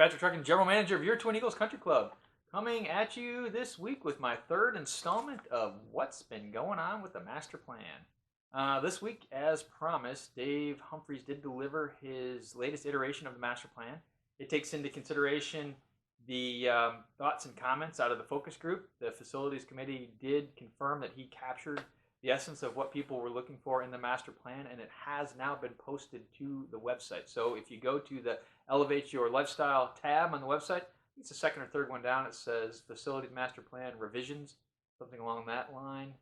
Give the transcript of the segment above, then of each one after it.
Patrick Truckin, General Manager of your Twin Eagles Country Club, coming at you this week with my third installment of what's been going on with the master plan. This week, as promised, Dave Humphreys did deliver his latest iteration of the master plan. It takes into consideration the thoughts and comments out of the focus group. The facilities committee did confirm that he captured the essence of what people were looking for in the master plan, and it has now been posted to the website. So if you go to the Elevate Your Lifestyle tab on the website, it's the second or third one down. It says Facilities Master Plan Revisions, something along that line.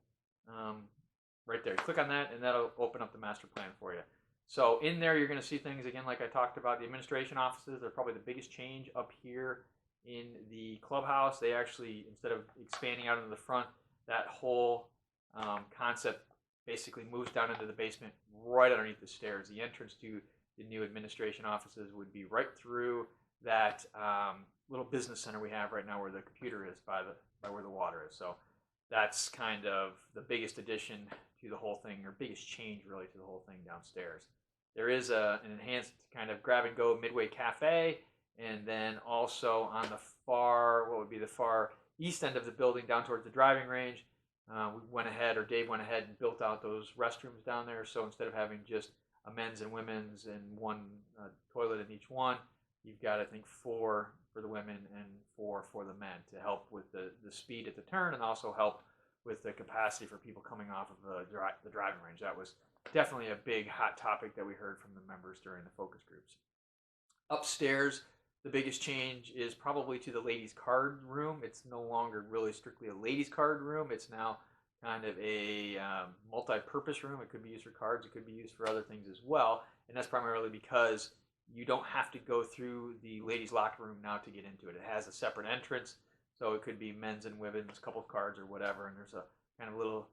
Right there. Click on that, and that'll open up the master plan for you. So in there, you're going to see things, again, like I talked about. The administration offices are probably the biggest change up here in the clubhouse. They actually, instead of expanding out into the front, that whole concept basically moves down into the basement right underneath the stairs. The entrance to the new administration offices would be right through that little business center we have right now where the computer is by where the water is. So that's kind of the biggest addition to the whole thing, or biggest change really to the whole thing downstairs. There is an enhanced kind of grab-and-go Midway Cafe, and then also on the far east end of the building down towards the driving range, Dave went ahead and built out those restrooms down there. So instead of having just a men's and women's and one toilet in each one, you've got, I think, 4 for the women and 4 for the men to help with the speed at the turn, and also help with the capacity for people coming off of the driving range. That was definitely a big hot topic that we heard from the members during the focus groups. Upstairs, the biggest change is probably to the ladies' card room. It's no longer really strictly a ladies' card room. It's now kind of a multi-purpose room. It could be used for cards. It could be used for other things as well. And that's primarily because you don't have to go through the ladies' locker room now to get into it. It has a separate entrance. So it could be men's and women's, couple of cards or whatever. And there's a kind of little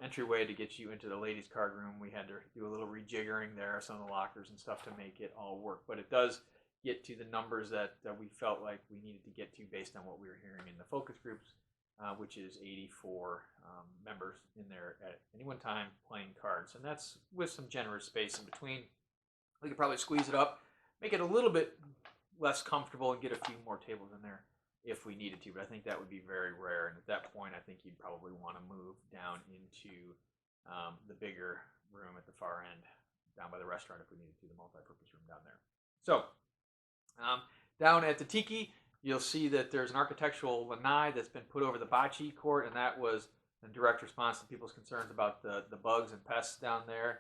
entryway to get you into the ladies' card room. We had to do a little rejiggering there, some of the lockers and stuff, to make it all work. But it does get to the numbers that we felt like we needed to get to based on what we were hearing in the focus groups, which is 84 members in there at any one time playing cards. And that's with some generous space in between. We could probably squeeze it up, make it a little bit less comfortable, and get a few more tables in there if we needed to. But I think that would be very rare. And at that point, I think you'd probably want to move down into the bigger room at the far end, down by the restaurant if we needed to, the multi-purpose room down there. So down at the Tiki, you'll see that there's an architectural lanai that's been put over the bocce court, and that was in direct response to people's concerns about the bugs and pests down there.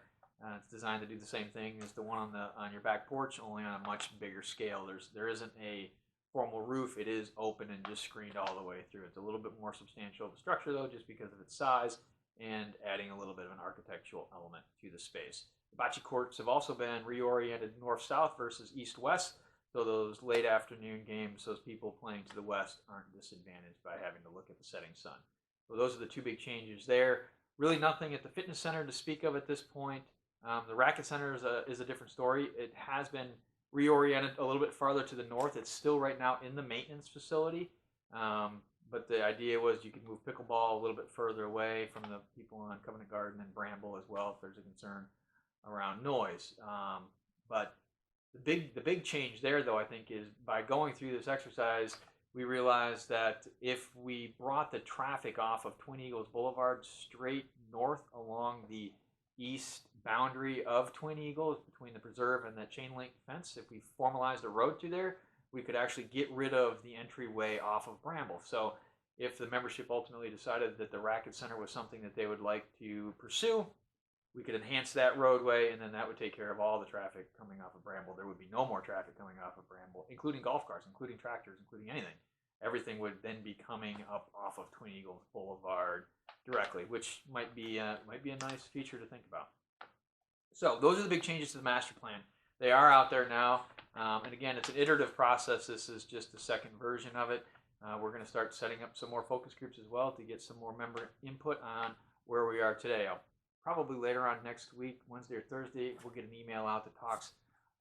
It's designed to do the same thing as the one on your back porch, only on a much bigger scale. There isn't a formal roof. It is open and just screened all the way through. It's a little bit more substantial of a structure, though, just because of its size and adding a little bit of an architectural element to the space. The bocce courts have also been reoriented north-south versus east-west. So those late afternoon games, those people playing to the west aren't disadvantaged by having to look at the setting sun. So those are the two big changes there. Really nothing at the fitness center to speak of at this point. The racket center is a different story. It has been reoriented a little bit farther to the north. It's still right now in the maintenance facility. But the idea was you could move pickleball a little bit further away from the people on Covenant Garden and Bramble as well if there's a concern around noise. But the big change there, though, I think, is by going through this exercise, we realized that if we brought the traffic off of Twin Eagles Boulevard straight north along the east boundary of Twin Eagles, between the preserve and that chain link fence, if we formalized a road through there, we could actually get rid of the entryway off of Bramble. So if the membership ultimately decided that the racket center was something that they would like to pursue, we could enhance that roadway, and then that would take care of all the traffic coming off of Bramble. There would be no more traffic coming off of Bramble, including golf cars, including tractors, including anything. Everything would then be coming up off of Twin Eagles Boulevard directly, which might be a nice feature to think about. So those are the big changes to the master plan. They are out there now, and again, it's an iterative process. This is just the second version of it. We're going to start setting up some more focus groups as well to get some more member input on where we are today. Probably later on next week, Wednesday or Thursday, we'll get an email out that talks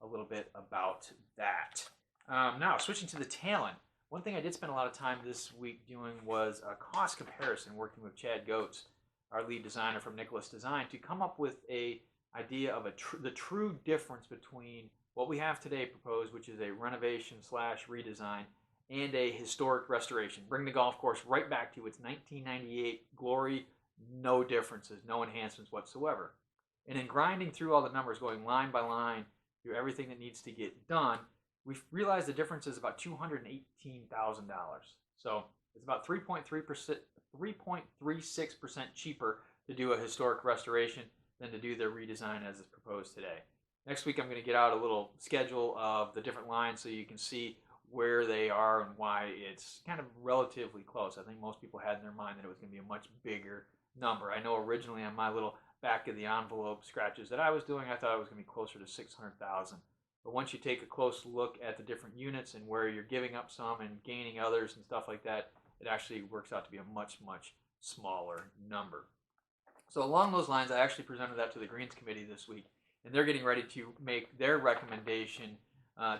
a little bit about that. Now, switching to the talent. One thing I did spend a lot of time this week doing was a cost comparison, working with Chad Goetz, our lead designer from Nicholas Design, to come up with a idea of the true difference between what we have today proposed, which is a renovation slash redesign and a historic restoration. Bring the golf course right back to its 1998 glory, no differences, no enhancements whatsoever. And in grinding through all the numbers, going line by line through everything that needs to get done, we've realized the difference is about $218,000. So it's about 3.36% cheaper to do a historic restoration than to do the redesign as is proposed today. Next week, I'm going to get out a little schedule of the different lines so you can see where they are and why it's kind of relatively close. I think most people had in their mind that it was going to be a much bigger number. I know originally on my little back of the envelope scratches that I was doing, I thought it was going to be closer to 600,000. But once you take a close look at the different units and where you're giving up some and gaining others and stuff like that, it actually works out to be a much, much smaller number. So along those lines, I actually presented that to the Greens Committee this week, and they're getting ready to make their recommendation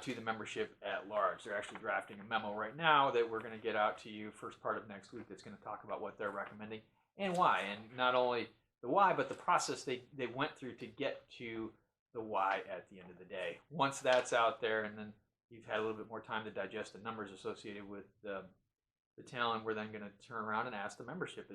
to the membership at large. They're actually drafting a memo right now that we're going to get out to you first part of next week that's going to talk about what they're recommending and why. And not only the why, but the process they went through to get to the why at the end of the day. Once that's out there and then you've had a little bit more time to digest the numbers associated with the talent, we're then going to turn around and ask the membership,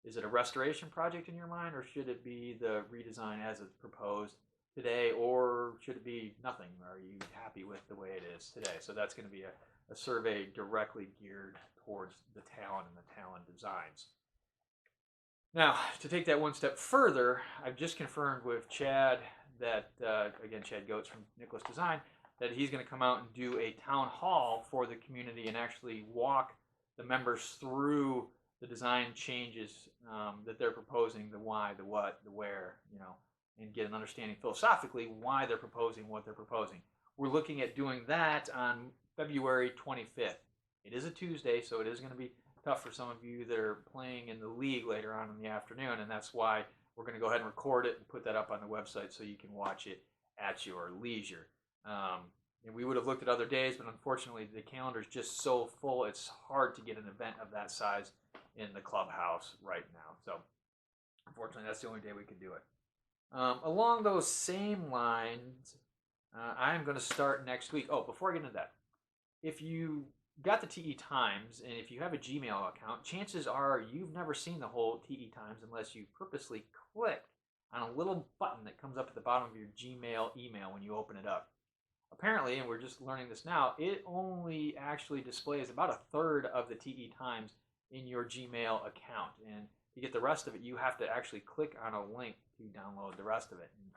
is it a restoration project in your mind, or should it be the redesign as it's proposed today, or should it be nothing? Are you happy with the way it is today? So that's going to be a survey directly geared towards the talent and the talent designs. Now, to take that one step further, I've just confirmed with Chad that, again, Chad Goetz from Nicholas Design, that he's going to come out and do a town hall for the community and actually walk the members through the design changes that they're proposing, the why, the what, the where, and get an understanding philosophically why they're proposing what they're proposing. We're looking at doing that on February 25th. It is a Tuesday, so it is going to be tough for some of you that are playing in the league later on in the afternoon, and that's why we're going to go ahead and record it and put that up on the website so you can watch it at your leisure. And we would have looked at other days, but unfortunately the calendar is just so full, it's hard to get an event of that size in the clubhouse right now. So unfortunately, that's the only day we could do it. Along those same lines, I'm going to start next week. Oh, before I get into that, if you got the TE Times and if you have a Gmail account, chances are you've never seen the whole TE Times unless you purposely click on a little button that comes up at the bottom of your Gmail email when you open it up. Apparently, and we're just learning this now, it only actually displays about a third of the TE Times in your Gmail account. And to get the rest of it, you have to actually click on a link to download the rest of it. And,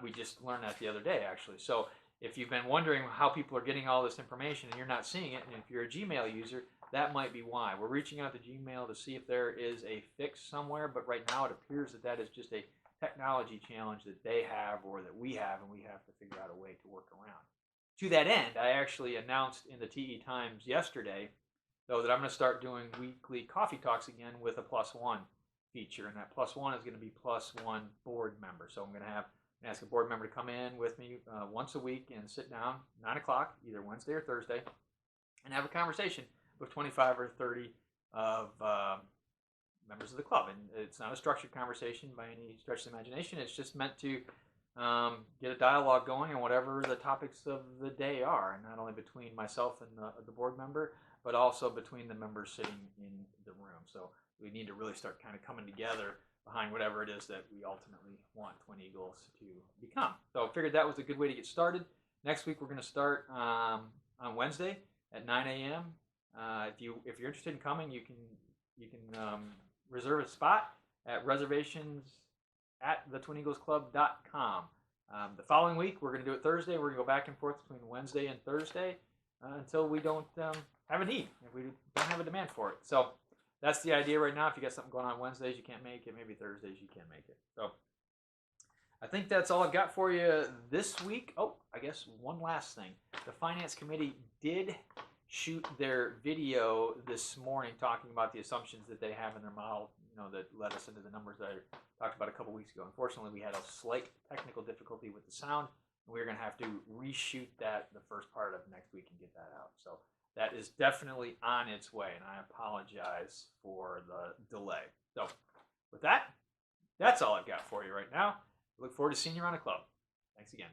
we just learned that the other day, actually. So if you've been wondering how people are getting all this information and you're not seeing it, and if you're a Gmail user, that might be why. We're reaching out to Gmail to see if there is a fix somewhere, but right now it appears that that is just a technology challenge that they have or that we have, and we have to figure out a way to work around. To that end, I actually announced in the TE Times yesterday, though, that I'm going to start doing weekly coffee talks again with a +1 feature, and that +1 is going to be +1 board member. So I'm going to ask a board member to come in with me once a week and sit down 9 o'clock, either Wednesday or Thursday, and have a conversation with 25 or 30 of members of the club. And it's not a structured conversation by any stretch of the imagination. It's just meant to get a dialogue going on whatever the topics of the day are, and not only between myself and the board member, but also between the members sitting in the room. So we need to really start kind of coming together behind whatever it is that we ultimately want Twin Eagles to become. So I figured that was a good way to get started. Next week we're going to start on Wednesday at 9 a.m. If you're interested in coming, you can reserve a spot at reservations@thetwineaglesclub.com. The following week we're going to do it Thursday. We're going to go back and forth between Wednesday and Thursday until we don't have a need, if we don't have a demand for it. So that's the idea right now. If you got something going on Wednesdays you can't make it, maybe Thursdays you can make it. So I think that's all I've got for you this week. Oh, I guess one last thing. The Finance Committee did shoot their video this morning talking about the assumptions that they have in their model, that led us into the numbers that I talked about a couple weeks ago. Unfortunately, we had a slight technical difficulty with the sound, and we're going to have to reshoot that the first part of next week and get that out. So that is definitely on its way, and I apologize for the delay. So with that, that's all I've got for you right now. I look forward to seeing you around the club. Thanks again.